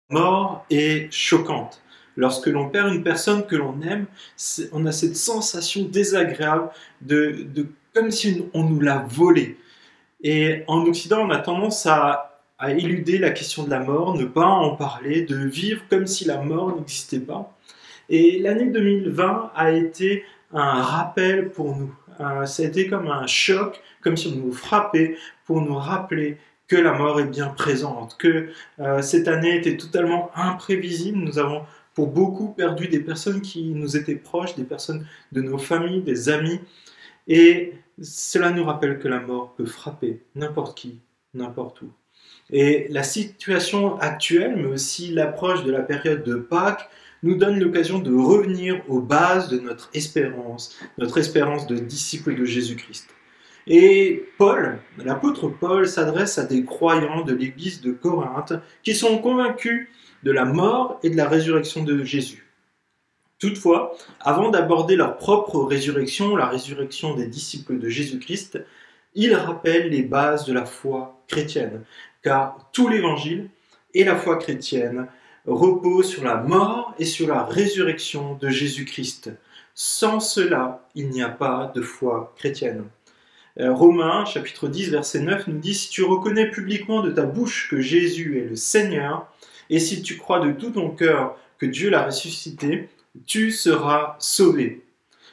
Mort est choquante. Lorsque l'on perd une personne que l'on aime, on a cette sensation désagréable comme si on nous l'a volé. Et en Occident, on a tendance à éluder la question de la mort, ne pas en parler, de vivre comme si la mort n'existait pas. Et l'année 2020 a été un rappel pour nous. Ça a été comme un choc, comme si on nous frappait pour nous rappeler que la mort est bien présente, que cette année était totalement imprévisible. Nous avons pour beaucoup perdu des personnes qui nous étaient proches, des personnes de nos familles, des amis. Et cela nous rappelle que la mort peut frapper n'importe qui, n'importe où. Et la situation actuelle, mais aussi l'approche de la période de Pâques, nous donne l'occasion de revenir aux bases de notre espérance de disciples de Jésus-Christ. Et Paul, l'apôtre Paul, s'adresse à des croyants de l'église de Corinthe qui sont convaincus de la mort et de la résurrection de Jésus. Toutefois, avant d'aborder leur propre résurrection, la résurrection des disciples de Jésus-Christ, ils rappellent les bases de la foi chrétienne, car tout l'évangile et la foi chrétienne reposent sur la mort et sur la résurrection de Jésus-Christ. Sans cela, il n'y a pas de foi chrétienne. Romains, chapitre 10, verset 9, nous dit « Si tu reconnais publiquement de ta bouche que Jésus est le Seigneur, et si tu crois de tout ton cœur que Dieu l'a ressuscité, tu seras sauvé. »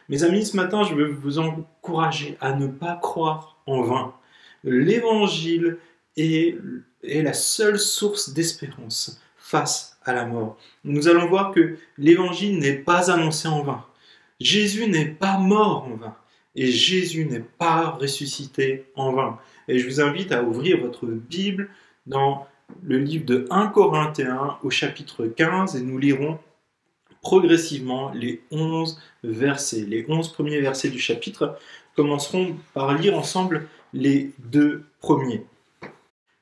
Mes amis, ce matin, je veux vous encourager à ne pas croire en vain. L'évangile est la seule source d'espérance face à la mort. Nous allons voir que l'évangile n'est pas annoncé en vain. Jésus n'est pas mort en vain. Et Jésus n'est pas ressuscité en vain. Et je vous invite à ouvrir votre Bible dans le livre de 1 Corinthiens au chapitre 15 et nous lirons progressivement les 11 versets. Les 11 premiers versets du chapitre. Commencerons par lire ensemble les 2 premiers.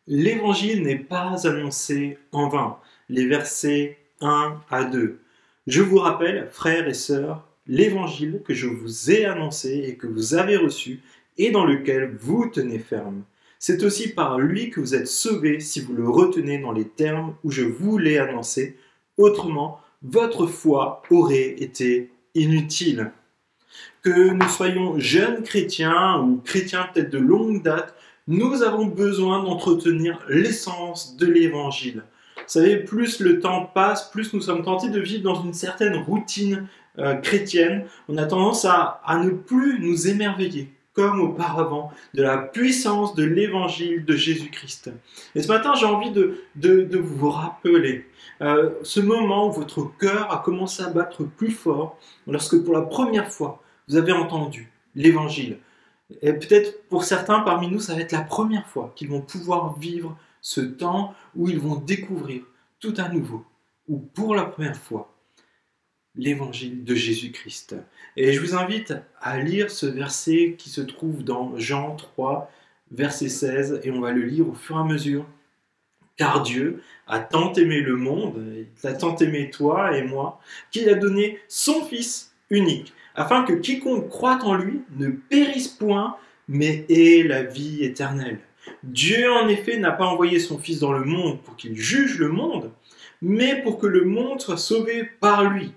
L'évangile n'est pas annoncé en vain. Les versets 1 à 2. Je vous rappelle, frères et sœurs, l'évangile que je vous ai annoncé et que vous avez reçu et dans lequel vous tenez ferme. C'est aussi par lui que vous êtes sauvés si vous le retenez dans les termes où je vous l'ai annoncé. Autrement, votre foi aurait été inutile. Que nous soyons jeunes chrétiens ou chrétiens peut-être de longue date, nous avons besoin d'entretenir l'essence de l'évangile. Vous savez, plus le temps passe, plus nous sommes tentés de vivre dans une certaine routine chrétienne. On a tendance à ne plus nous émerveiller, comme auparavant, de la puissance de l'évangile de Jésus-Christ. Et ce matin, j'ai envie de vous rappeler ce moment où votre cœur a commencé à battre plus fort, lorsque pour la première fois, vous avez entendu l'évangile. Et peut-être pour certains parmi nous, ça va être la première fois qu'ils vont pouvoir vivre ce temps où ils vont découvrir tout à nouveau, ou pour la première fois, l'évangile de Jésus-Christ. Et je vous invite à lire ce verset qui se trouve dans Jean 3, verset 16, et on va le lire au fur et à mesure. Car Dieu a tant aimé le monde, il a tant aimé toi et moi, qu'il a donné son Fils unique, afin que quiconque croit en lui ne périsse point, mais ait la vie éternelle. Dieu, en effet, n'a pas envoyé son Fils dans le monde pour qu'il juge le monde, mais pour que le monde soit sauvé par lui.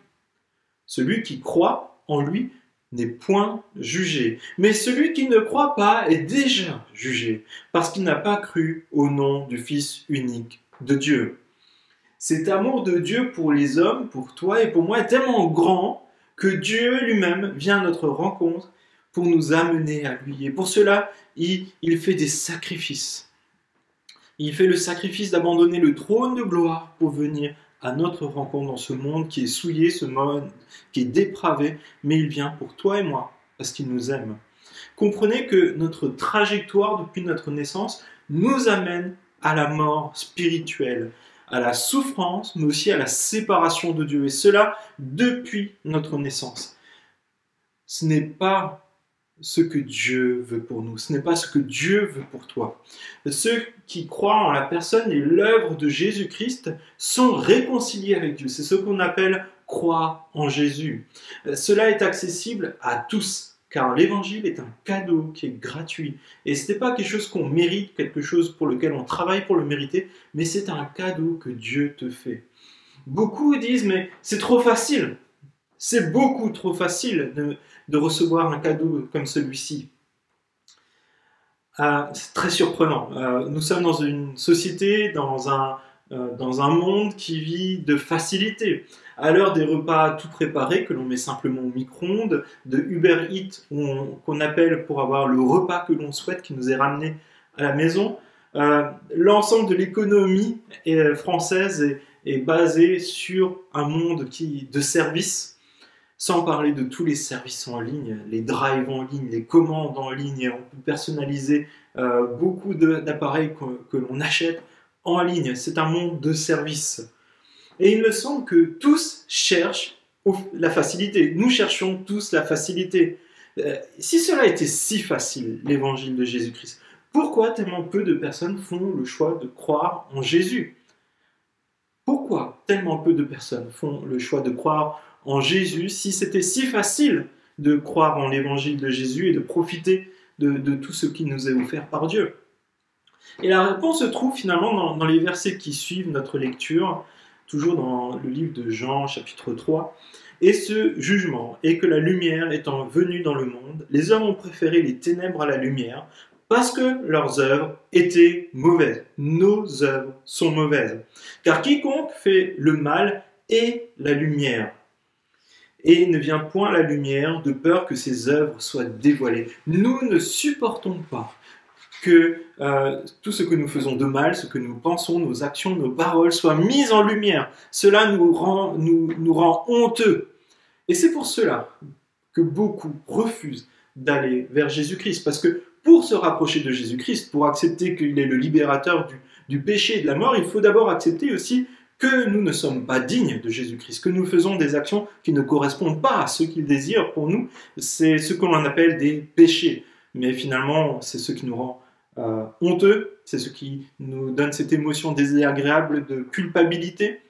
Celui qui croit en lui n'est point jugé, mais celui qui ne croit pas est déjà jugé, parce qu'il n'a pas cru au nom du Fils unique de Dieu. Cet amour de Dieu pour les hommes, pour toi et pour moi, est tellement grand que Dieu lui-même vient à notre rencontre pour nous amener à lui. Et pour cela, il fait des sacrifices. Il fait le sacrifice d'abandonner le trône de gloire pour venir à notre rencontre dans ce monde qui est souillé, ce monde qui est dépravé, mais il vient pour toi et moi, parce qu'il nous aime. Comprenez que notre trajectoire depuis notre naissance nous amène à la mort spirituelle, à la souffrance, mais aussi à la séparation de Dieu, et cela depuis notre naissance. Ce n'est pas ce que Dieu veut pour nous, ce n'est pas ce que Dieu veut pour toi. Ceux qui croient en la personne et l'œuvre de Jésus-Christ sont réconciliés avec Dieu. C'est ce qu'on appelle croire en Jésus. Cela est accessible à tous, car l'évangile est un cadeau qui est gratuit. Et ce n'est pas quelque chose qu'on mérite, quelque chose pour lequel on travaille pour le mériter, mais c'est un cadeau que Dieu te fait. Beaucoup disent, mais c'est trop facile. C'est beaucoup trop facile de recevoir un cadeau comme celui-ci. C'est très surprenant. Nous sommes dans une société, dans un monde qui vit de facilité. À l'heure des repas tout préparés que l'on met simplement au micro-ondes, de Uber Eats qu'on appelle pour avoir le repas que l'on souhaite qui nous est ramené à la maison, l'ensemble de l'économie française est basé sur un monde de services, sans parler de tous les services en ligne, les drives en ligne, les commandes en ligne. On peut personnaliser beaucoup d'appareils que l'on achète en ligne. C'est un monde de services. Et il me semble que tous cherchent la facilité. Nous cherchons tous la facilité. Si cela était si facile, l'évangile de Jésus-Christ, pourquoi tellement peu de personnes font le choix de croire en Jésus? Pourquoi tellement peu de personnes font le choix de croire en Jésus si c'était si facile de croire en l'évangile de Jésus et de profiter de tout ce qui nous est offert par Dieu? Et la réponse se trouve finalement dans les versets qui suivent notre lecture, toujours dans le livre de Jean, chapitre 3. Et ce jugement est que la lumière étant venue dans le monde, les hommes ont préféré les ténèbres à la lumière, parce que leurs œuvres étaient mauvaises. Nos œuvres sont mauvaises. Car quiconque fait le mal est la lumière, et ne vient point à la lumière de peur que ses œuvres soient dévoilées. Nous ne supportons pas que tout ce que nous faisons de mal, ce que nous pensons, nos actions, nos paroles soient mises en lumière. Cela nous rend honteux. Et c'est pour cela que beaucoup refusent d'aller vers Jésus-Christ. Parce que pour se rapprocher de Jésus-Christ, pour accepter qu'il est le libérateur du péché et de la mort, il faut d'abord accepter aussi que nous ne sommes pas dignes de Jésus-Christ, que nous faisons des actions qui ne correspondent pas à ce qu'il désire pour nous. C'est ce qu'on appelle des péchés. Mais finalement, c'est ce qui nous rend honteux, c'est ce qui nous donne cette émotion désagréable de culpabilité.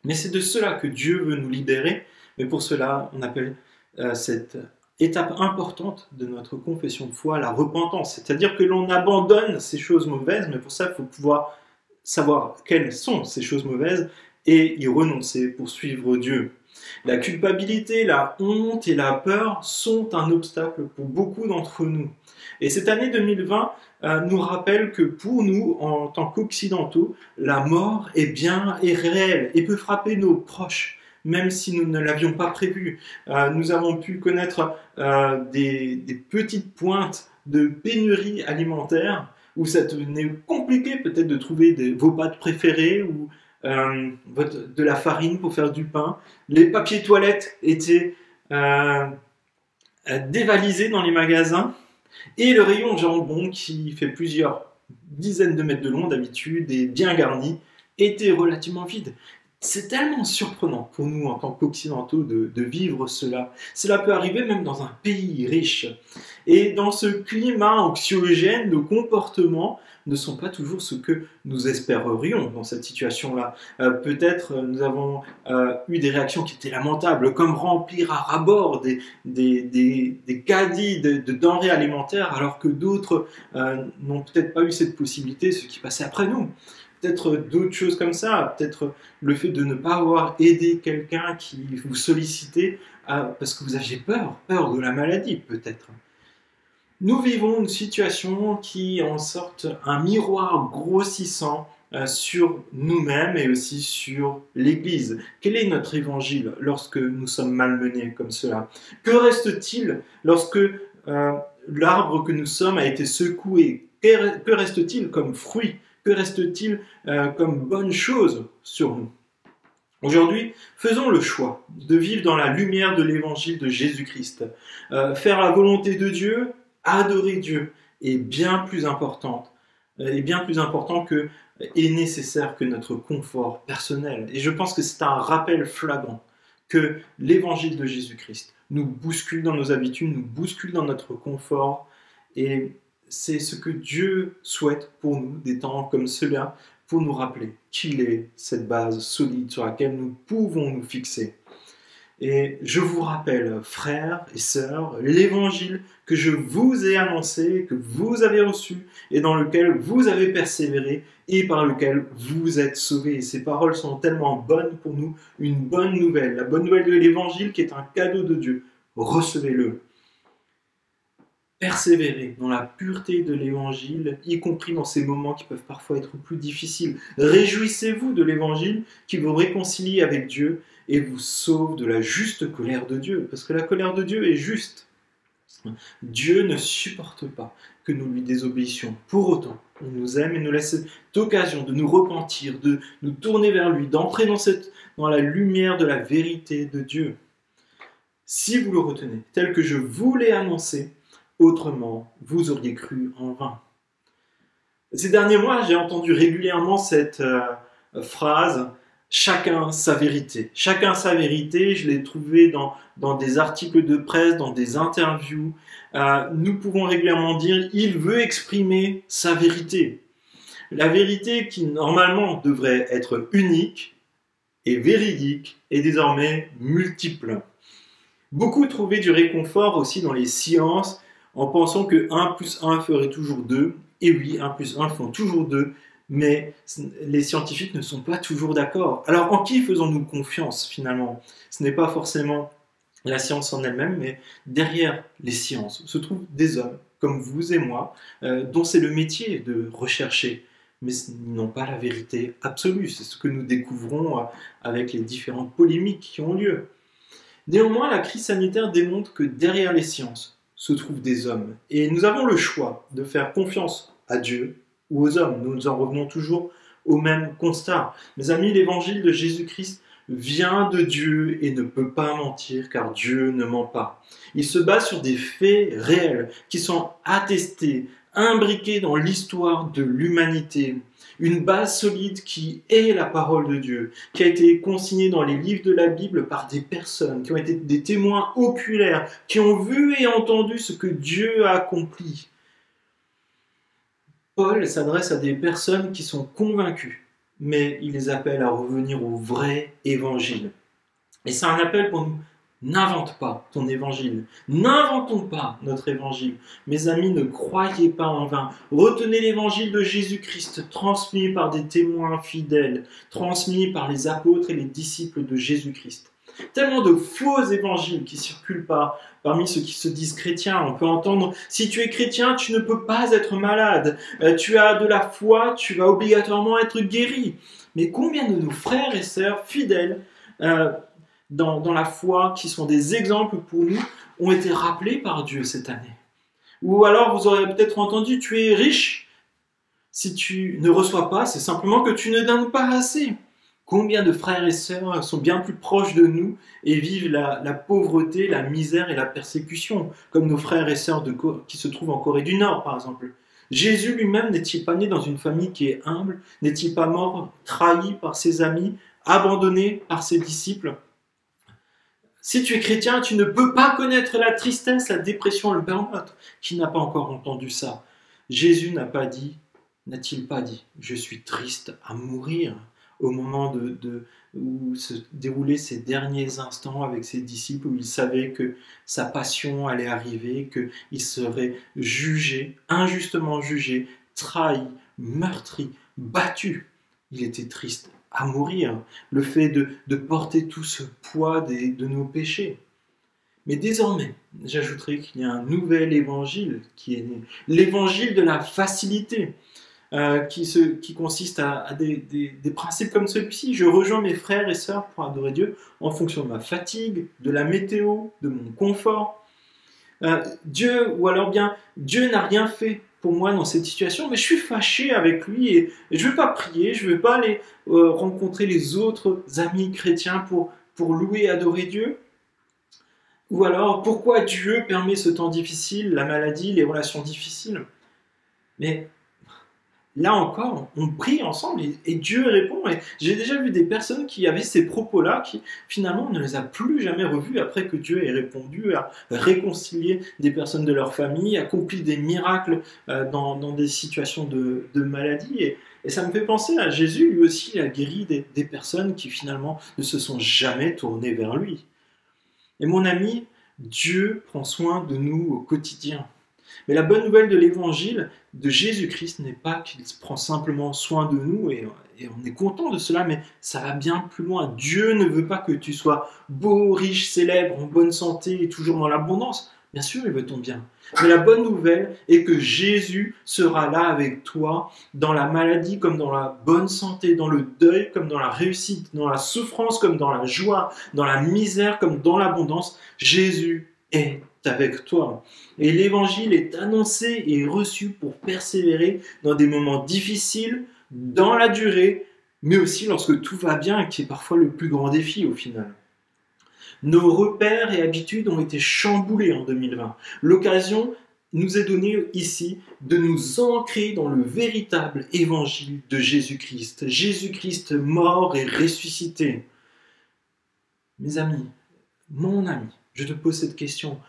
Mais c'est de cela que Dieu veut nous libérer. Mais pour cela, on appelle cette étape importante de notre confession de foi la repentance. C'est-à-dire que l'on abandonne ces choses mauvaises, mais pour ça, il faut pouvoir savoir quelles sont ces choses mauvaises et y renoncer pour suivre Dieu. La culpabilité, la honte et la peur sont un obstacle pour beaucoup d'entre nous. Et cette année 2020 nous rappelle que pour nous, en tant qu'occidentaux, la mort est réelle et peut frapper nos proches, même si nous ne l'avions pas prévu. Nous avons pu connaître des petites pointes de pénurie alimentaire où ça devenait compliqué peut-être de trouver vos pâtes préférées ou de la farine pour faire du pain. Les papiers toilettes étaient dévalisés dans les magasins et le rayon jambon qui fait plusieurs dizaines de mètres de long d'habitude et bien garni était relativement vide. C'est tellement surprenant pour nous en tant qu'occidentaux de vivre cela. Cela peut arriver même dans un pays riche. Et dans ce climat anxiogène, nos comportements ne sont pas toujours ce que nous espérerions dans cette situation-là. Peut-être nous avons eu des réactions qui étaient lamentables, comme remplir à ras-bord des caddies de denrées alimentaires, alors que d'autres n'ont peut-être pas eu cette possibilité, ce qui passait après nous. Peut-être d'autres choses comme ça, peut-être le fait de ne pas avoir aidé quelqu'un qui vous sollicitait parce que vous aviez peur de la maladie peut-être. Nous vivons une situation qui en sorte un miroir grossissant sur nous-mêmes et aussi sur l'Église. Quel est notre évangile lorsque nous sommes malmenés comme cela? Que reste-t-il lorsque l'arbre que nous sommes a été secoué? Que reste-t-il comme fruit? Que reste-t-il comme bonne chose sur nous? Aujourd'hui, faisons le choix de vivre dans la lumière de l'évangile de Jésus-Christ. Faire la volonté de Dieu, adorer Dieu est bien plus important que est nécessaire que notre confort personnel. Et je pense que c'est un rappel flagrant que l'évangile de Jésus-Christ nous bouscule dans nos habitudes, nous bouscule dans notre confort et c'est ce que Dieu souhaite pour nous, des temps comme cela, pour nous rappeler qu'il est cette base solide sur laquelle nous pouvons nous fixer. Et je vous rappelle, frères et sœurs, l'évangile que je vous ai annoncé, que vous avez reçu, et dans lequel vous avez persévéré, et par lequel vous êtes sauvés. Et ces paroles sont tellement bonnes pour nous, une bonne nouvelle, la bonne nouvelle de l'évangile qui est un cadeau de Dieu. Recevez-le. Persévérez dans la pureté de l'évangile, y compris dans ces moments qui peuvent parfois être plus difficiles. Réjouissez-vous de l'évangile qui vous réconcilie avec Dieu et vous sauve de la juste colère de Dieu, parce que la colère de Dieu est juste. Dieu ne supporte pas que nous lui désobéissions. Pour autant, il nous aime et nous laisse cette occasion de nous repentir, de nous tourner vers lui, d'entrer dans la lumière de la vérité de Dieu. Si vous le retenez, tel que je vous l'ai annoncé, autrement, vous auriez cru en vain. Ces derniers mois, j'ai entendu régulièrement cette phrase « chacun sa vérité ». Chacun sa vérité, je l'ai trouvé dans des articles de presse, dans des interviews. Nous pouvons régulièrement dire « il veut exprimer sa vérité ». La vérité qui normalement devrait être unique et véridique est désormais multiple. Beaucoup trouvaient du réconfort aussi dans les sciences, en pensant que 1 plus 1 ferait toujours 2. Et oui, 1 plus 1 font toujours 2, mais les scientifiques ne sont pas toujours d'accord. Alors en qui faisons-nous confiance finalement? Ce n'est pas forcément la science en elle-même, mais derrière les sciences se trouvent des hommes, comme vous et moi, dont c'est le métier de rechercher. Mais ils n'ont pas la vérité absolue. C'est ce que nous découvrons avec les différentes polémiques qui ont lieu. Néanmoins, la crise sanitaire démontre que derrière les sciences se trouvent des hommes. Et nous avons le choix de faire confiance à Dieu ou aux hommes. Nous en revenons toujours au même constat. Mes amis, l'évangile de Jésus-Christ vient de Dieu et ne peut pas mentir, car Dieu ne ment pas. Il se base sur des faits réels qui sont attestés, imbriqués dans l'histoire de l'humanité. Une base solide qui est la parole de Dieu, qui a été consignée dans les livres de la Bible par des personnes, qui ont été des témoins oculaires, qui ont vu et entendu ce que Dieu a accompli. Paul s'adresse à des personnes qui sont convaincues, mais il les appelle à revenir au vrai évangile. Et c'est un appel pour nous. N'invente pas ton évangile. N'inventons pas notre évangile. Mes amis, ne croyez pas en vain. Retenez l'évangile de Jésus-Christ, transmis par des témoins fidèles, transmis par les apôtres et les disciples de Jésus-Christ. Tellement de faux évangiles qui circulent parmi ceux qui se disent chrétiens. On peut entendre, si tu es chrétien, tu ne peux pas être malade. Tu as de la foi, tu vas obligatoirement être guéri. Mais combien de nos frères et sœurs fidèles dans la foi, qui sont des exemples pour nous, ont été rappelés par Dieu cette année. Ou alors vous aurez peut-être entendu, tu es riche. Si tu ne reçois pas, c'est simplement que tu ne donnes pas assez. Combien de frères et sœurs sont bien plus proches de nous et vivent la pauvreté, la misère et la persécution, comme nos frères et sœurs qui se trouvent en Corée du Nord, par exemple. Jésus lui-même n'est-il pas né dans une famille qui est humble? N'est-il pas mort, trahi par ses amis, abandonné par ses disciples? Si tu es chrétien, tu ne peux pas connaître la tristesse, la dépression, le burn-out. Qui n'a pas encore entendu ça? Jésus n'a-t-il pas dit, je suis triste à mourir au moment où se déroulaient ces derniers instants avec ses disciples, où il savait que sa passion allait arriver, qu'il serait jugé, injustement jugé, trahi, meurtri, battu. Il était triste à mourir, le fait de porter tout ce poids de nos péchés. Mais désormais, j'ajouterai qu'il y a un nouvel évangile qui est né, l'évangile de la facilité, qui consiste à des principes comme celui-ci. Je rejoins mes frères et sœurs pour adorer Dieu en fonction de ma fatigue, de la météo, de mon confort. Dieu n'a rien fait pour moi dans cette situation, mais je suis fâché avec lui et je ne veux pas prier, je ne veux pas aller rencontrer les autres amis chrétiens pour louer et adorer Dieu. Ou alors, pourquoi Dieu permet ce temps difficile, la maladie, les relations difficiles? Mais là encore, on prie ensemble et Dieu répond. Et j'ai déjà vu des personnes qui avaient ces propos-là, qui finalement on ne les a plus jamais revus après que Dieu ait répondu à réconcilier des personnes de leur famille, accompli des miracles dans des situations de maladie. Et ça me fait penser à Jésus, lui aussi, il a guéri des personnes qui finalement ne se sont jamais tournées vers lui. Et mon ami, Dieu prend soin de nous au quotidien. Mais la bonne nouvelle de l'évangile de Jésus-Christ n'est pas qu'il prend simplement soin de nous et on est content de cela, mais ça va bien plus loin. Dieu ne veut pas que tu sois beau, riche, célèbre, en bonne santé et toujours dans l'abondance. Bien sûr, il veut ton bien. Mais la bonne nouvelle est que Jésus sera là avec toi dans la maladie comme dans la bonne santé, dans le deuil comme dans la réussite, dans la souffrance comme dans la joie, dans la misère comme dans l'abondance. Jésus est avec toi. Et l'évangile est annoncé et reçu pour persévérer dans des moments difficiles, dans la durée, mais aussi lorsque tout va bien, qui est parfois le plus grand défi au final. Nos repères et habitudes ont été chamboulés en 2020. L'occasion nous est donnée ici de nous ancrer dans le véritable évangile de Jésus-Christ. Jésus-Christ mort et ressuscité. Mes amis, mon ami, je te pose cette question.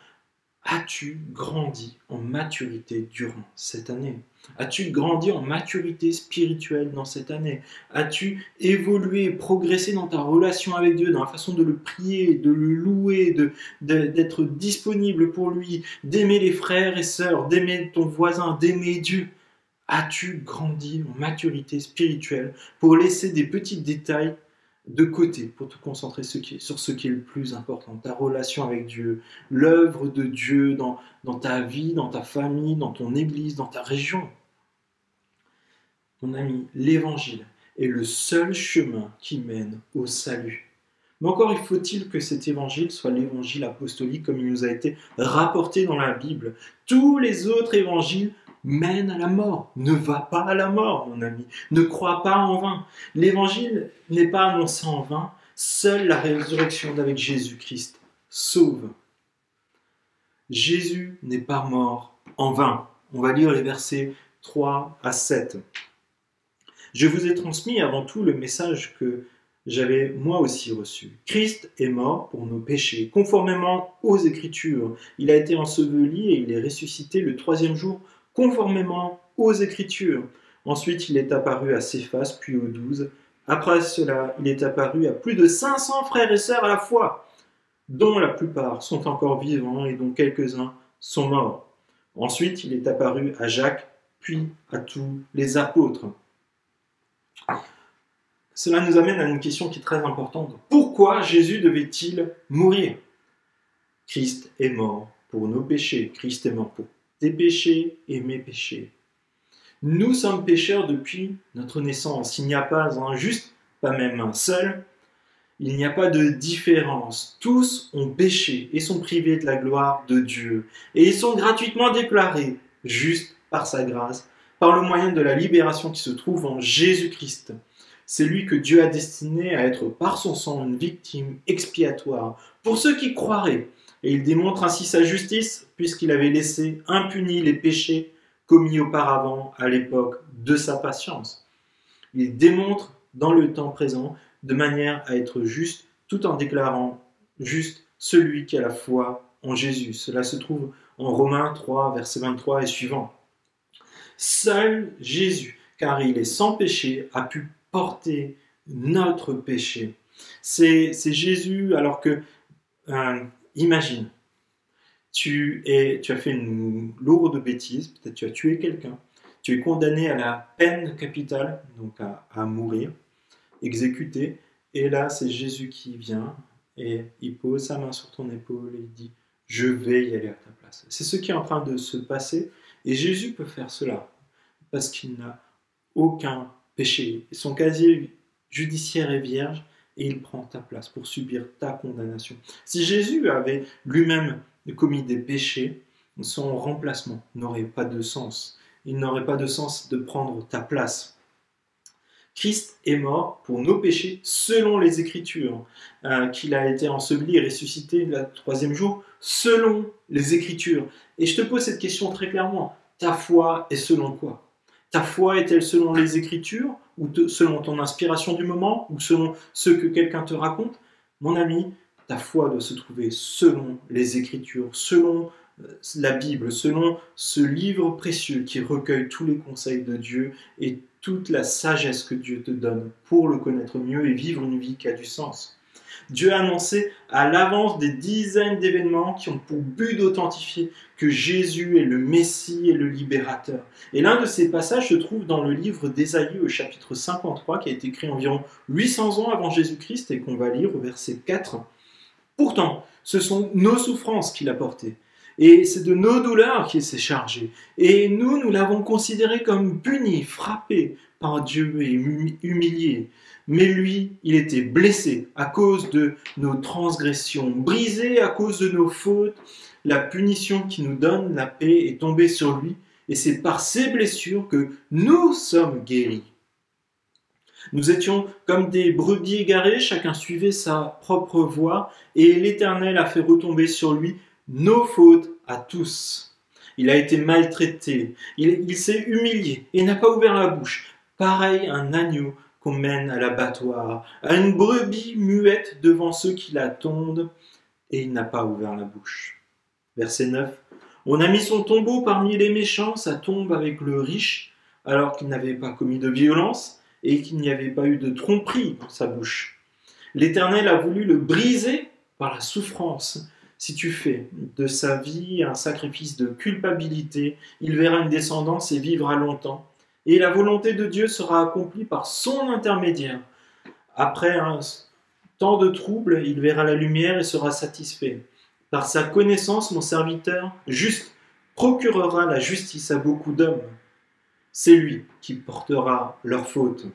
As-tu grandi en maturité durant cette année? As-tu grandi en maturité spirituelle dans cette année? As-tu évolué, progressé dans ta relation avec Dieu, dans la façon de le prier, de le louer, d'être disponible pour lui, d'aimer les frères et sœurs, d'aimer ton voisin, d'aimer Dieu? As-tu grandi en maturité spirituelle pour laisser des petits détails de côté pour te concentrer sur ce qui est le plus important, ta relation avec Dieu, l'œuvre de Dieu dans ta vie, dans ta famille, dans ton église, dans ta région? Mon ami, l'évangile est le seul chemin qui mène au salut. Mais encore, il faut-il que cet évangile soit l'évangile apostolique comme il nous a été rapporté dans la Bible. Tous les autres évangiles mène à la mort. Ne va pas à la mort, mon ami. Ne crois pas en vain. L'évangile n'est pas annoncé en vain. Seule la résurrection d'avec Jésus-Christ sauve. Jésus n'est pas mort en vain. On va lire les versets 3 à 7. Je vous ai transmis avant tout le message que j'avais moi aussi reçu. Christ est mort pour nos péchés, conformément aux Écritures. Il a été enseveli et il est ressuscité le 3e jour, conformément aux Écritures. Ensuite, il est apparu à Céphas, puis aux 12. Après cela, il est apparu à plus de 500 frères et sœurs à la fois, dont la plupart sont encore vivants et dont quelques-uns sont morts. Ensuite, il est apparu à Jacques, puis à tous les apôtres. Cela nous amène à une question qui est très importante. Pourquoi Jésus devait-il mourir? Christ est mort pour nos péchés. Christ est mort pour tes péchés et mes péchés. Nous sommes pécheurs depuis notre naissance. Il n'y a pas un juste, pas même un seul. Il n'y a pas de différence. Tous ont péché et sont privés de la gloire de Dieu. Et ils sont gratuitement déclarés justes par sa grâce, par le moyen de la libération qui se trouve en Jésus-Christ. C'est lui que Dieu a destiné à être par son sang une victime expiatoire pour ceux qui croiraient. Et il démontre ainsi sa justice, puisqu'il avait laissé impunis les péchés commis auparavant à l'époque de sa patience. Il démontre dans le temps présent de manière à être juste, tout en déclarant juste celui qui a la foi en Jésus. Cela se trouve en Romains 3, verset 23 et suivant. Seul Jésus, car il est sans péché, a pu porter notre péché. C'est Jésus, alors que... imagine, tu as fait une lourde bêtise, peut-être tu as tué quelqu'un, tu es condamné à la peine capitale, donc à mourir, exécuté, et là c'est Jésus qui vient et il pose sa main sur ton épaule et il dit « Je vais y aller à ta place ». C'est ce qui est en train de se passer et Jésus peut faire cela parce qu'il n'a aucun péché. Son casier judiciaire est vierge et il prend ta place pour subir ta condamnation. Si Jésus avait lui-même commis des péchés, son remplacement n'aurait pas de sens. Il n'aurait pas de sens de prendre ta place. Christ est mort pour nos péchés selon les Écritures, qu'il a été enseveli et ressuscité le 3e jour selon les Écritures. Et je te pose cette question très clairement. Ta foi est selon quoi? Ta foi est-elle selon les Écritures ou selon ton inspiration du moment ou selon ce que quelqu'un te raconte? Mon ami, ta foi doit se trouver selon les Écritures, selon la Bible, selon ce livre précieux qui recueille tous les conseils de Dieu et toute la sagesse que Dieu te donne pour le connaître mieux et vivre une vie qui a du sens. Dieu a annoncé à l'avance des dizaines d'événements qui ont pour but d'authentifier que Jésus est le Messie et le libérateur. Et l'un de ces passages se trouve dans le livre d'Ésaïe au chapitre 53, qui a été écrit environ 800 ans avant Jésus-Christ et qu'on va lire au verset 4. Pourtant, ce sont nos souffrances qu'il a portées. Et c'est de nos douleurs qu'il s'est chargé. Et nous l'avons considéré comme puni, frappé par Dieu et humilié. Mais lui, il était blessé à cause de nos transgressions, brisé à cause de nos fautes. La punition qui nous donne la paix est tombée sur lui, et c'est par ses blessures que nous sommes guéris. Nous étions comme des brebis égarées, chacun suivait sa propre voie, et l'Éternel a fait retomber sur lui nos fautes à tous. Il a été maltraité, il s'est humilié et n'a pas ouvert la bouche, pareil à un agneau qu'on mène à l'abattoir, à une brebis muette devant ceux qui la tondent, et il n'a pas ouvert la bouche. Verset 9. On a mis son tombeau parmi les méchants, sa tombe avec le riche, alors qu'il n'avait pas commis de violence et qu'il n'y avait pas eu de tromperie dans sa bouche. L'Éternel a voulu le briser par la souffrance. Si tu fais de sa vie un sacrifice de culpabilité, il verra une descendance et vivra longtemps. Et la volonté de Dieu sera accomplie par son intermédiaire. Après un temps de trouble, il verra la lumière et sera satisfait. Par sa connaissance, mon serviteur juste procurera la justice à beaucoup d'hommes. C'est lui qui portera leurs fautes.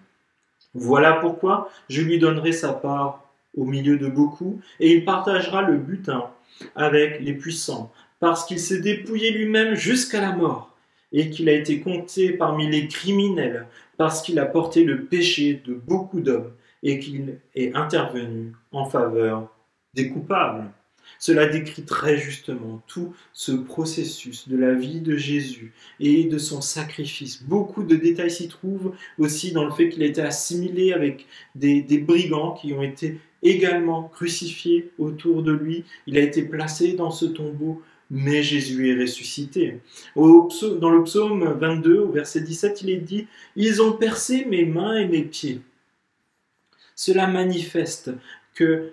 Voilà pourquoi je lui donnerai sa part au milieu de beaucoup, et il partagera le butin avec les puissants, parce qu'il s'est dépouillé lui-même jusqu'à la mort, et qu'il a été compté parmi les criminels, parce qu'il a porté le péché de beaucoup d'hommes, et qu'il est intervenu en faveur des coupables. Cela décrit très justement tout ce processus de la vie de Jésus et de son sacrifice. Beaucoup de détails s'y trouvent aussi dans le fait qu'il a été assimilé avec des brigands qui ont été également crucifiés autour de lui. Il a été placé dans ce tombeau, mais Jésus est ressuscité. Dans le psaume 22, au verset 17, il est dit « Ils ont percé mes mains et mes pieds ». Cela manifeste que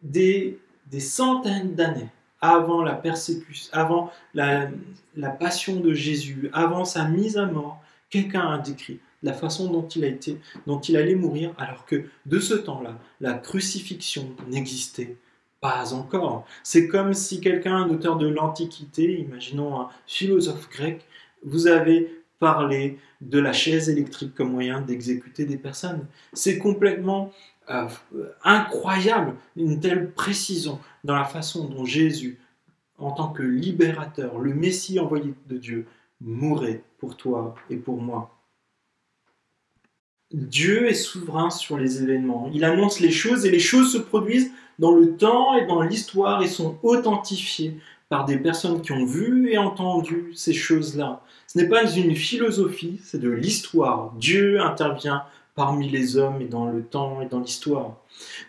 des centaines d'années avant la persécution, avant la passion de Jésus, avant sa mise à mort, quelqu'un a décrit la façon dont il allait mourir, alors que de ce temps-là, la crucifixion n'existait pas encore. C'est comme si quelqu'un, un auteur de l'Antiquité, imaginons un philosophe grec, vous avez parlé de la chaise électrique comme moyen d'exécuter des personnes. C'est complètement incroyable, une telle précision dans la façon dont Jésus, en tant que libérateur, le Messie envoyé de Dieu, mourait pour toi et pour moi. Dieu est souverain sur les événements. Il annonce les choses et les choses se produisent dans le temps et dans l'histoire et sont authentifiées par des personnes qui ont vu et entendu ces choses-là. Ce n'est pas une philosophie, c'est de l'histoire. Dieu intervient parmi les hommes et dans le temps et dans l'histoire.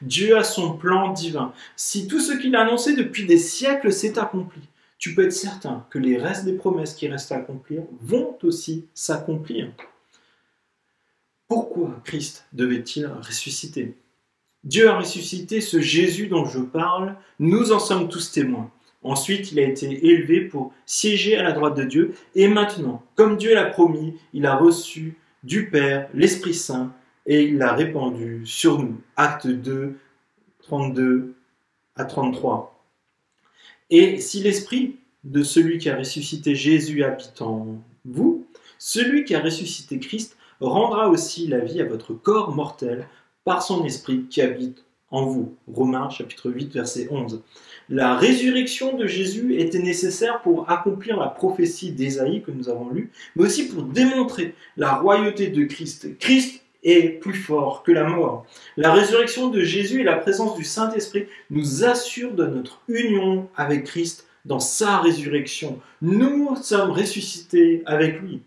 Dieu a son plan divin. Si tout ce qu'il a annoncé depuis des siècles s'est accompli, tu peux être certain que les restes des promesses qui restent à accomplir vont aussi s'accomplir. Pourquoi Christ devait-il ressusciter? Dieu a ressuscité ce Jésus dont je parle, nous en sommes tous témoins. Ensuite, il a été élevé pour siéger à la droite de Dieu, et maintenant, comme Dieu l'a promis, il a reçu du Père l'Esprit Saint, et il l'a répandu sur nous. Acte 2, 32 à 33. Et si l'Esprit de celui qui a ressuscité Jésus habite en vous, celui qui a ressuscité Christ rendra aussi la vie à votre corps mortel par son Esprit qui habite en vous. Romains chapitre 8, verset 11. La résurrection de Jésus était nécessaire pour accomplir la prophétie d'Ésaïe que nous avons lue, mais aussi pour démontrer la royauté de Christ. Christ est plus fort que la mort. La résurrection de Jésus et la présence du Saint-Esprit nous assurent de notre union avec Christ dans sa résurrection. Nous sommes ressuscités avec lui.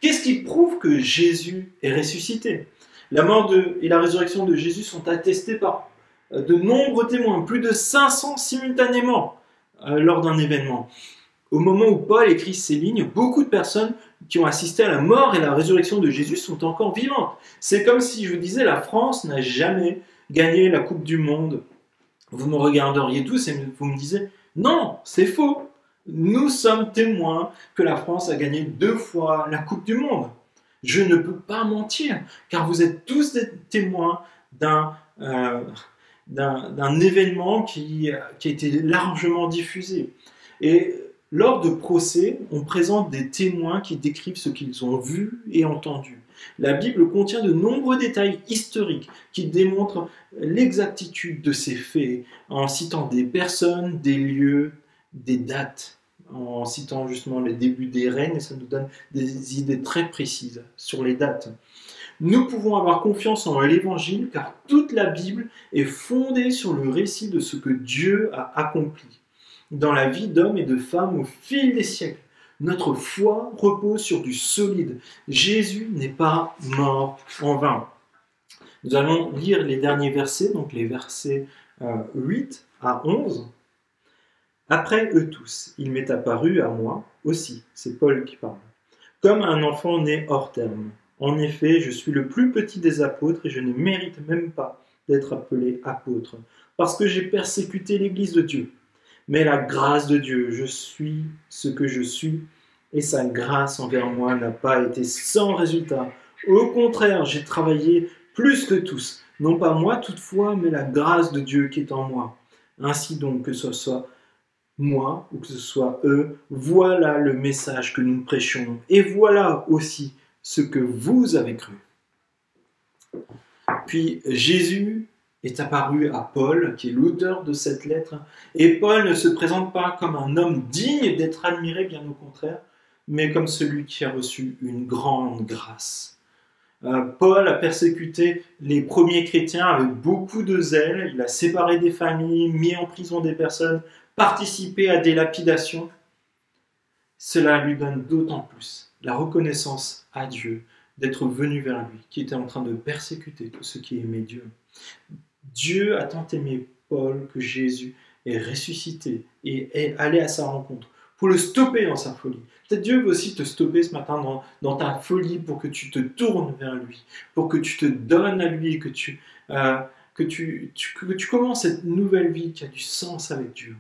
Qu'est-ce qui prouve que Jésus est ressuscité? La mort et la résurrection de Jésus sont attestées par de nombreux témoins, plus de 500 simultanément lors d'un événement. Au moment où Paul écrit ces lignes, beaucoup de personnes qui ont assisté à la mort et la résurrection de Jésus sont encore vivantes. C'est comme si je vous disais, la France n'a jamais gagner la Coupe du Monde, vous me regarderiez tous et vous me disiez « Non, c'est faux. Nous sommes témoins que la France a gagné 2 fois la Coupe du Monde. Je ne peux pas mentir, car vous êtes tous des témoins d'un événement qui a été largement diffusé. » Et lors de procès, on présente des témoins qui décrivent ce qu'ils ont vu et entendu. La Bible contient de nombreux détails historiques qui démontrent l'exactitude de ces faits, en citant des personnes, des lieux, des dates, en citant justement les débuts des règnes, et ça nous donne des idées très précises sur les dates. Nous pouvons avoir confiance en l'Évangile car toute la Bible est fondée sur le récit de ce que Dieu a accompli dans la vie d'hommes et de femmes au fil des siècles. Notre foi repose sur du solide. Jésus n'est pas mort en vain. Nous allons lire les derniers versets, donc les versets 8 à 11. Après eux tous, il m'est apparu à moi aussi, c'est Paul qui parle, comme un enfant né hors terme. En effet, je suis le plus petit des apôtres et je ne mérite même pas d'être appelé apôtre, parce que j'ai persécuté l'Église de Dieu. Mais la grâce de Dieu, je suis ce que je suis, et sa grâce envers moi n'a pas été sans résultat. Au contraire, j'ai travaillé plus que tous, non pas moi toutefois, mais la grâce de Dieu qui est en moi. Ainsi donc, que ce soit moi ou que ce soit eux, voilà le message que nous prêchons, et voilà aussi ce que vous avez cru. Puis Jésus est apparu à Paul, qui est l'auteur de cette lettre, et Paul ne se présente pas comme un homme digne d'être admiré, bien au contraire, mais comme celui qui a reçu une grande grâce. Paul a persécuté les premiers chrétiens avec beaucoup de zèle, il a séparé des familles, mis en prison des personnes, participé à des lapidations. Cela lui donne d'autant plus la reconnaissance à Dieu d'être venu vers lui, qui était en train de persécuter tous ceux qui aimaient Dieu. Dieu a tant aimé Paul que Jésus est ressuscité et est allé à sa rencontre pour le stopper dans sa folie. Peut-être Dieu veut aussi te stopper ce matin dans ta folie pour que tu te tournes vers lui, pour que tu te donnes à lui, que tu commences cette nouvelle vie qui a du sens avec Dieu.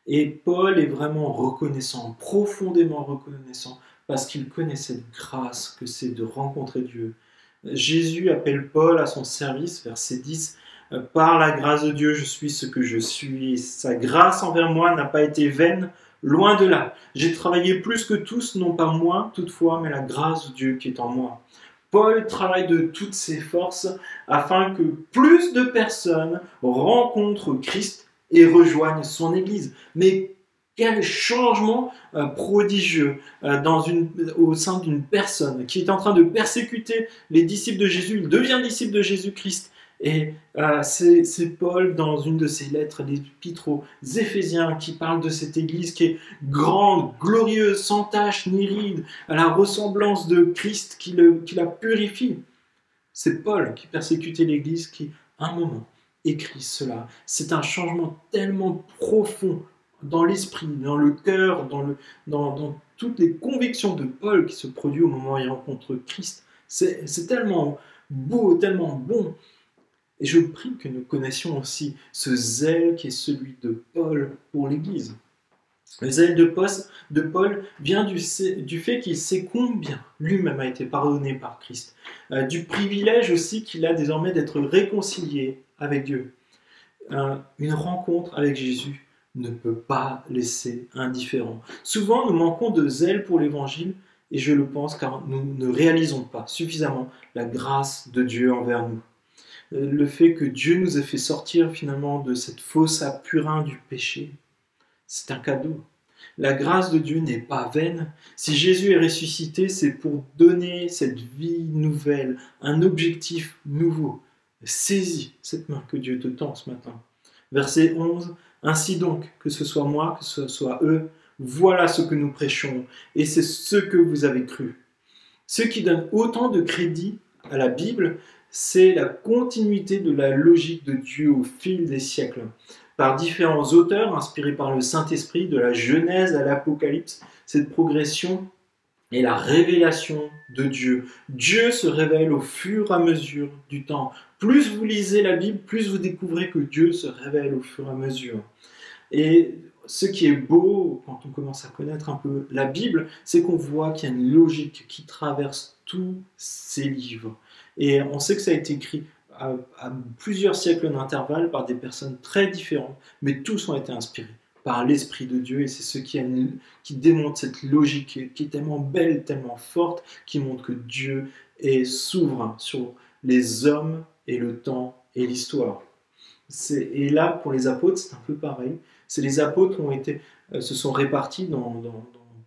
Et Paul est vraiment reconnaissant, profondément reconnaissant, parce qu'il connaît cette grâce que c'est de rencontrer Dieu. Jésus appelle Paul à son service, verset 10, « Par la grâce de Dieu, je suis ce que je suis. Sa grâce envers moi n'a pas été vaine, loin de là. J'ai travaillé plus que tous, non pas moi toutefois, mais la grâce de Dieu qui est en moi. » Paul travaille de toutes ses forces afin que plus de personnes rencontrent Christ et rejoignent son Église. Mais quel changement prodigieux au sein d'une personne qui est en train de persécuter les disciples de Jésus. Il devient disciple de Jésus-Christ. Et c'est Paul, dans une de ses lettres, l'épître aux Éphésiens, qui parle de cette Église qui est grande, glorieuse, sans tache ni ride, à la ressemblance de Christ qui la purifie. C'est Paul qui persécutait l'Église qui, à un moment, écrit cela. C'est un changement tellement profond dans l'esprit, dans le cœur, dans toutes les convictions de Paul qui se produit au moment où il rencontre Christ. C'est tellement beau, tellement bon. Et je prie que nous connaissions aussi ce zèle qui est celui de Paul pour l'Église. Le zèle de Paul vient du fait qu'il sait combien lui-même a été pardonné par Christ, du privilège aussi qu'il a désormais d'être réconcilié avec Dieu. Une rencontre avec Jésus ne peut pas laisser indifférent. Souvent, nous manquons de zèle pour l'Évangile, et je le pense car nous ne réalisons pas suffisamment la grâce de Dieu envers nous. Le fait que Dieu nous ait fait sortir finalement de cette fosse à purin du péché, c'est un cadeau. La grâce de Dieu n'est pas vaine. Si Jésus est ressuscité, c'est pour donner cette vie nouvelle, un objectif nouveau. Saisis cette main que Dieu te tend ce matin. Verset 11. Ainsi donc, que ce soit moi, que ce soit eux, voilà ce que nous prêchons, et c'est ce que vous avez cru. Ce qui donne autant de crédit à la Bible, c'est la continuité de la logique de Dieu au fil des siècles. Par différents auteurs inspirés par le Saint-Esprit, de la Genèse à l'Apocalypse, cette progression est la révélation de Dieu. Dieu se révèle au fur et à mesure du temps. plus vous lisez la Bible, plus vous découvrez que Dieu se révèle au fur et à mesure. Et ce qui est beau quand on commence à connaître un peu la Bible, c'est qu'on voit qu'il y a une logique qui traverse tous ces livres. Et on sait que ça a été écrit à plusieurs siècles d'intervalle par des personnes très différentes, mais tous ont été inspirés par l'Esprit de Dieu, et c'est ce qui démontre cette logique qui est tellement belle, tellement forte, qui montre que Dieu est souverain sur les hommes et le temps et l'histoire. Et là, pour les apôtres, c'est un peu pareil. C'est les apôtres se sont répartis dans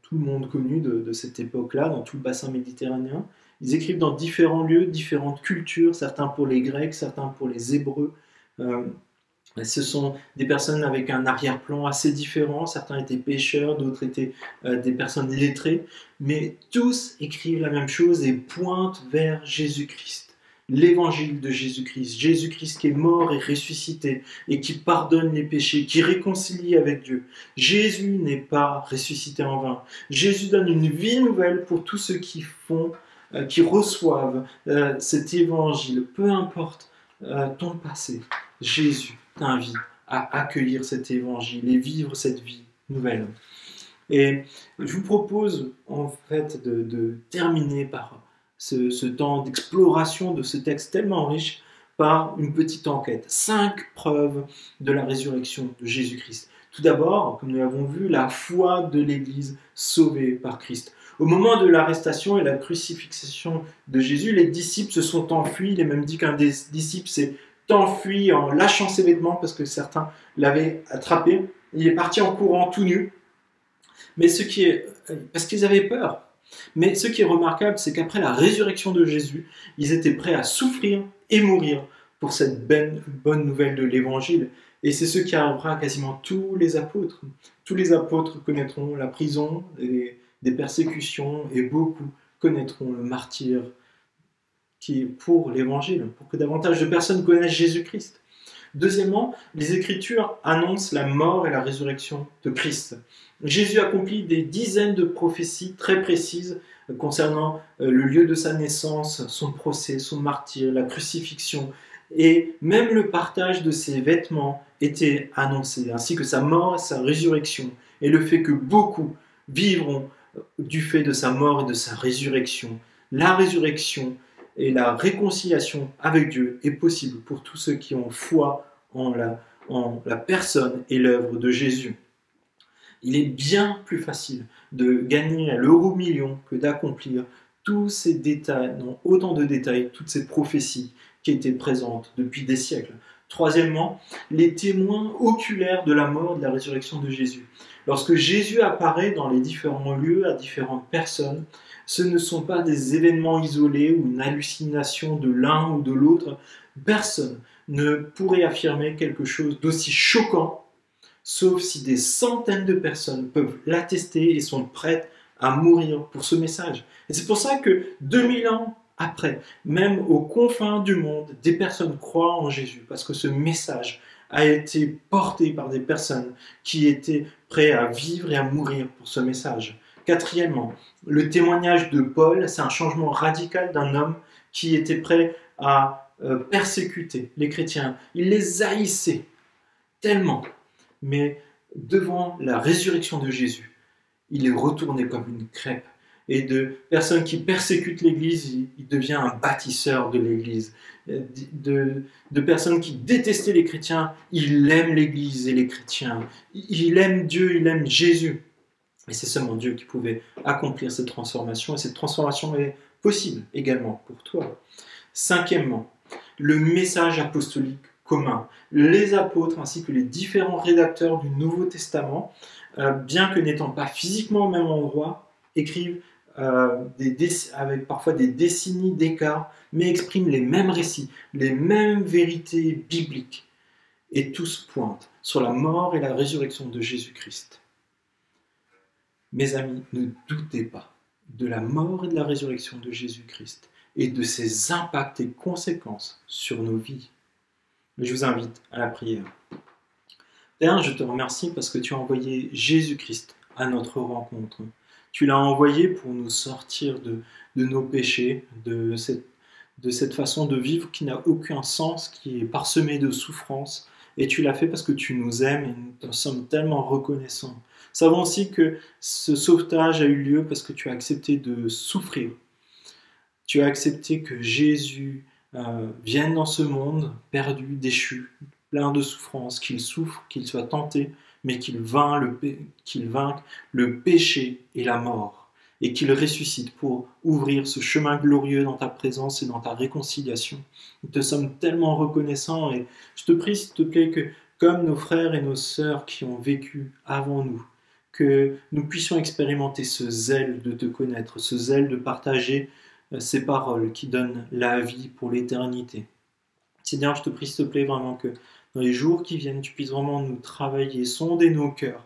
tout le monde connu de cette époque-là, dans tout le bassin méditerranéen. Ils écrivent dans différents lieux, différentes cultures, certains pour les Grecs, certains pour les Hébreux. Ce sont des personnes avec un arrière-plan assez différent. Certains étaient pêcheurs, d'autres étaient des personnes lettrées. Mais tous écrivent la même chose et pointent vers Jésus-Christ. L'évangile de Jésus-Christ. Jésus-Christ qui est mort et ressuscité et qui pardonne les péchés, qui réconcilie avec Dieu. Jésus n'est pas ressuscité en vain. Jésus donne une vie nouvelle pour tous ceux qui reçoivent cet évangile. Peu importe ton passé, Jésus t'invite à accueillir cet évangile et vivre cette vie nouvelle. Et je vous propose en fait de terminer par ce temps d'exploration de ce texte tellement riche par une petite enquête. 5 preuves de la résurrection de Jésus-Christ. Tout d'abord, comme nous l'avons vu, la foi de l'Église sauvée par Christ. Au moment de l'arrestation et la crucifixion de Jésus, les disciples se sont enfuis. Il est même dit qu'un des disciples s'est enfui en lâchant ses vêtements parce que certains l'avaient attrapé. Il est parti en courant tout nu. Parce qu'ils avaient peur. Mais ce qui est remarquable, c'est qu'après la résurrection de Jésus, ils étaient prêts à souffrir et mourir pour cette bonne nouvelle de l'Évangile. Et c'est ce qui arrivera à quasiment tous les apôtres. Tous les apôtres connaîtront la prison, des persécutions, et beaucoup connaîtront le martyre qui est pour l'Évangile, pour que davantage de personnes connaissent Jésus-Christ. Deuxièmement, les Écritures annoncent la mort et la résurrection de Christ. Jésus accomplit des dizaines de prophéties très précises concernant le lieu de sa naissance, son procès, son martyre, la crucifixion, et même le partage de ses vêtements était annoncé, ainsi que sa mort et sa résurrection, et le fait que beaucoup vivront du fait de sa mort et de sa résurrection. La résurrection et la réconciliation avec Dieu est possible pour tous ceux qui ont foi en la personne et l'œuvre de Jésus. Il est bien plus facile de gagner à l'euro-million que d'accomplir tous ces détails, non, autant de détails, toutes ces prophéties qui étaient présentes depuis des siècles. Troisièmement, les témoins oculaires de la mort et de la résurrection de Jésus. Lorsque Jésus apparaît dans les différents lieux à différentes personnes, ce ne sont pas des événements isolés ou une hallucination de l'un ou de l'autre. Personne ne pourrait affirmer quelque chose d'aussi choquant, sauf si des centaines de personnes peuvent l'attester et sont prêtes à mourir pour ce message. Et c'est pour ça que 2000 ans après, même aux confins du monde, des personnes croient en Jésus, parce que ce message a été porté par des personnes qui étaient prêtes à vivre et à mourir pour ce message. Quatrièmement, le témoignage de Paul, c'est un changement radical d'un homme qui était prêt à persécuter les chrétiens. Il les haïssait tellement, mais devant la résurrection de Jésus, il est retourné comme une crêpe. Et de personnes qui persécutent l'Église, il devient un bâtisseur de l'Église. De personnes qui détestaient les chrétiens, il aime l'Église et les chrétiens. Il aime Dieu, il aime Jésus. Et c'est seulement Dieu qui pouvait accomplir cette transformation. Et cette transformation est possible également pour toi. Cinquièmement, le message apostolique commun. Les apôtres ainsi que les différents rédacteurs du Nouveau Testament, bien que n'étant pas physiquement au même endroit, écrivent avec parfois des décennies d'écart, mais expriment les mêmes récits, les mêmes vérités bibliques. Et tous pointent sur la mort et la résurrection de Jésus-Christ. Mes amis, ne doutez pas de la mort et de la résurrection de Jésus-Christ et de ses impacts et conséquences sur nos vies. Je vous invite à la prière. Père, je te remercie parce que tu as envoyé Jésus-Christ à notre rencontre. Tu l'as envoyé pour nous sortir de nos péchés, de de cette façon de vivre qui n'a aucun sens, qui est parsemée de souffrance. Et tu l'as fait parce que tu nous aimes et nous te sommes tellement reconnaissants. Savons aussi que ce sauvetage a eu lieu parce que tu as accepté de souffrir. Tu as accepté que Jésus vienne dans ce monde perdu, déchu, plein de souffrance, qu'il souffre, qu'il soit tenté, mais qu'il vainque le péché et la mort, et qu'il ressuscite pour ouvrir ce chemin glorieux dans ta présence et dans ta réconciliation. Nous te sommes tellement reconnaissants et je te prie, s'il te plaît, que comme nos frères et nos sœurs qui ont vécu avant nous, que nous puissions expérimenter ce zèle de te connaître, ce zèle de partager ces paroles qui donnent la vie pour l'éternité. Seigneur, je te prie, s'il te plaît, vraiment que dans les jours qui viennent, tu puisses vraiment nous travailler, sonder nos cœurs,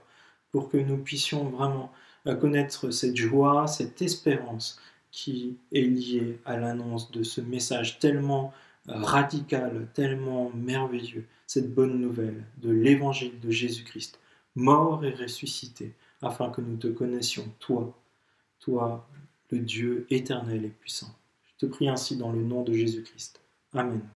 pour que nous puissions vraiment connaître cette joie, cette espérance qui est liée à l'annonce de ce message tellement radical, tellement merveilleux, cette bonne nouvelle de l'évangile de Jésus-Christ, mort et ressuscité, afin que nous te connaissions, toi, le Dieu éternel et puissant. Je te prie ainsi dans le nom de Jésus-Christ. Amen.